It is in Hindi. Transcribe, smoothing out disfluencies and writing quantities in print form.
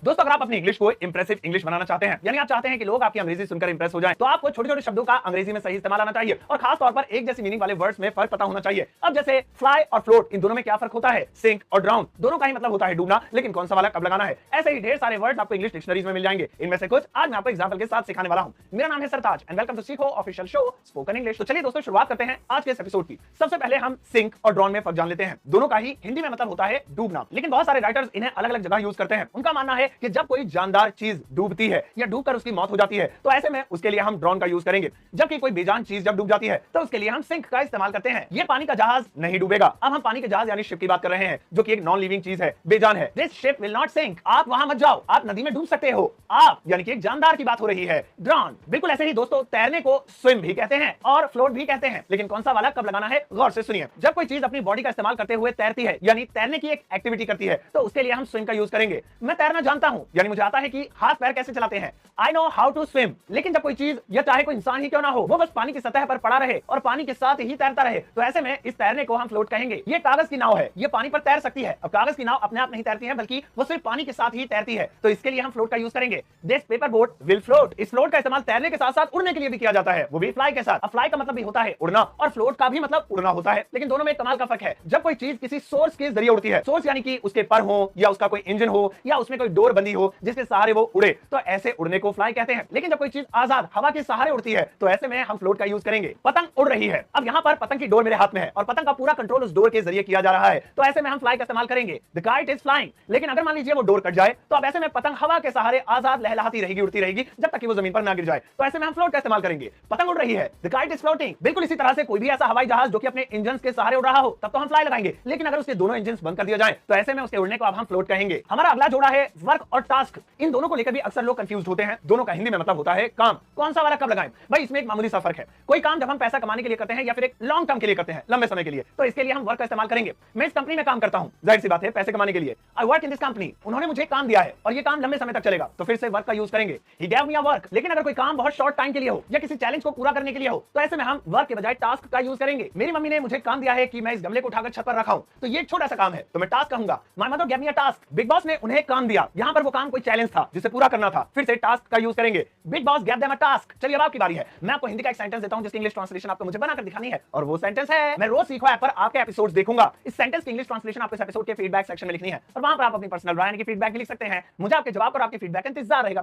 दोस्तों अगर आप अपनी इंग्लिश को इंप्रेसिव इंग्लिश बनाना चाहते हैं, यानी आप चाहते हैं कि लोग आपकी अंग्रेजी सुनकर इंप्रेस हो जाएं, तो आपको छोटे छोटे शब्दों का अंग्रेजी में सही इस्तेमाल आना चाहिए और खास तौर पर एक जैसी मीनिंग वाले वर्ड्स में फर्क पता होना चाहिए। अब जैसे फ्लाई और फ्लोट, इन दोनों में क्या फर्क होता है? सिंक और ड्राउन, दोनों का ही मतलब होता है डूबना, लेकिन कौन सा वाला कब लगाना है। ऐसे ही ढेर सारे वर्ड्स आपको इंग्लिश डिक्शनरीज में मिल जाएंगे। इनमें से कुछ आज मैं आपको एग्जांपल के साथ सिखाने वाला हूं। मेरा नाम है सरताज एंड वेलकम टू सीखो ऑफिशियल शो स्पोकन इंग्लिश। तो चलिए दोस्तों शुरुआत करते हैं आज के इस एपिसोड की। सबसे पहले हम सिंक और ड्राउन में फर्क जान लेते हैं। दोनों का ही हिंदी में मतलब होता है डूबना, लेकिन बहुत सारे राइटर्स इन्हें अलग अलग जगह यूज करते हैं। उनका मानना है कि जब कोई जानदार चीज डूबती है या डूबकर उसकी मौत हो जाती है तो ऐसे में उसके लिए हम ड्रोन का यूज करेंगे, जबकि कोई बेजान चीज जब डूब जाती है तो उसके लिए हम सिंक का इस्तेमाल करते हैं। ये पानी का जहाज नहीं डूबेगा। अब हम पानी के जहाज यानी शिप की बात कर रहे हैं, जो कि एक नॉन लिविंग चीज है, बेजान है। This ship will not sink. आप वहां मत जाओ, आप नदी में डूब सकते हो। आप यानी कि एक जानदार की बात हो रही है, ड्रोन। बिल्कुल ऐसे ही दोस्तों तैरने को स्विम भी कहते हैं और फ्लोट भी कहते हैं, लेकिन कौन सा वाला कब लगाना है गौर से सुनिए। जब कोई चीज अपनी बॉडी का इस्तेमाल करते हुए तैरती है यानी तैरने की एक एक्टिविटी करती है तो उसके लिए हम स्विम का यूज करेंगे। मैं तैरना जानता हूं यानी मुझे आता है कि हाथ पैर कैसे चलाते हैं, I know how to swim. लेकिन जब कोई चीज या चाहे कोई इंसान ही क्यों ना हो, वो बस पानी की सतह पर पड़ा रहे और पानी के साथ ही तैरता रहे, तो ऐसे में इस तैरने को हम फ्लोट कहेंगे। ये कागज की नाव है, ये पानी पर तैर सकती है। अब कागज की नाव अपने आप नहीं तैरती है, बल्कि वो सिर्फ पानी के साथ ही तैरती है, तो इसके लिए हम फ्लोट का यूज करेंगे। This paper boat will float. इस फ्लोट का इस्तेमाल तैरने के साथ साथ उड़ने के लिए भी किया जाता है, वो भी फ्लाई के साथ। अब फ्लाई का मतलब भी होता है उड़ना और फ्लोट का भी मतलब उड़ना होता है, लेकिन दोनों में कमाल का फर्क है। जब कोई चीज किसी सोर्स के जरिए उड़ती है, सोर्स यानी कि उसके पर हो या उसका कोई इंजन हो या उसमें कोई डोर बंदी हो जिसके सहारे वो उड़े, तो ऐसे उड़ने को फ्लाई कहते हैं। लेकिन जब कोई चीज आजाद हवा के सहारे उड़ती है तो ऐसे में हम फ्लोट का यूज करेंगे। पतंग उड़ रही है, अब यहाँ पर पतंग की डोर मेरे हाथ में है और पतंग का पूरा कंट्रोल उस डोर के जरिए किया जा रहा है, तो ऐसे में हम फ्लाई का इस्तेमाल करेंगे। The kite is flying. लेकिन अगर मान लीजिए वो डोर कट जाए तो अब ऐसे में पतंग हवा के सहारे आजाद लहलहाती रहेगी, उड़ती रहेगी जब तक कि वो जमीन पर ना गिर जाए, तो ऐसे में हम फ्लोट का इस्तेमाल करेंगे। पतंग उड़ रही है, द काइट इज फ्लोटिंग। बिल्कुल इसी तरह से कोई भी ऐसा हवाई जहाज जो कि अपने इंजन के सहारे उड़ रहा हो तब तो हम फ्लाई लगाएंगे, लेकिन अगर उसके दोनों इंजन बंद कर दिया जाए तो ऐसे में उसके उड़ने को अब हम फ्लोट कहेंगे। हमारा अगला जोड़ा है वर्क और टास्क। इन दोनों को लेकर भी अक्सर लोग कंफ्यूज होते हैं। दोनों का हिंदी में मतलब होता है काम। कौन सा वाला कब लगाएं? भाई इसमें एक मामूली सा फर्क है। कोई काम जब हम पैसा कमाने के लिए करते हैं या फिर एक लॉन्ग टर्म के लिए करते हैं, लंबे समय के लिए, तो इसके लिए हम वर्क का इस्तेमाल करेंगे। मैं इस कंपनी में काम करता हूं, जाहिर सी बात है पैसे कमाने के लिए। I work in this company. उन्होंने मुझे काम दिया है और ये काम लंबे समय तक चलेगा, तो फिर से वर्क का यूज करेंगे। ही गैव मी अ वर्क। लेकिन अगर कोई काम बहुत शॉर्ट टाइम के लिए हो या किसी चैलेंज को पूरा करने के लिए हो तो ऐसे में हम वर्क के बजाय टास्क का यूज करेंगे। मेरी मम्मी ने मुझे काम दिया है कि मैं इस गमले को उठाकर छत पर रखाऊं, तो ये एक छोटा सा काम है, तो मैं टास्क कहूंगा। My mother gave me a task. Big boss ने उन्हें काम दिया, यहां पर वो काम कोई चैलेंज था जिसे पूरा करना था, फिर से टास्क का यूज करेंगे। Big boss gave them a task. चलिए अब आपकी बारी है। मैं आपको हिंदी का एक सेंटेंस देता हूं जिसकी इंग्लिश ट्रांसलेशन आपको मुझे बनाकर दिखानी है, और वो सेंटेंस है, मैं रोज सीखो ऐप पर आपके एपिसोड्स देखूंगा। इस सेंटेंस की इंग्लिश ट्रांसलेशन आपको इस एपिसोड के फीडबैक सेक्शन में लिखनी है और वहां पर आप अपनी पर्सनल राय यानी कि फीडबैक भी लिख सकते हैं। मुझे आपके जवाब और आपके फीडबैक का इंतजार रहेगा।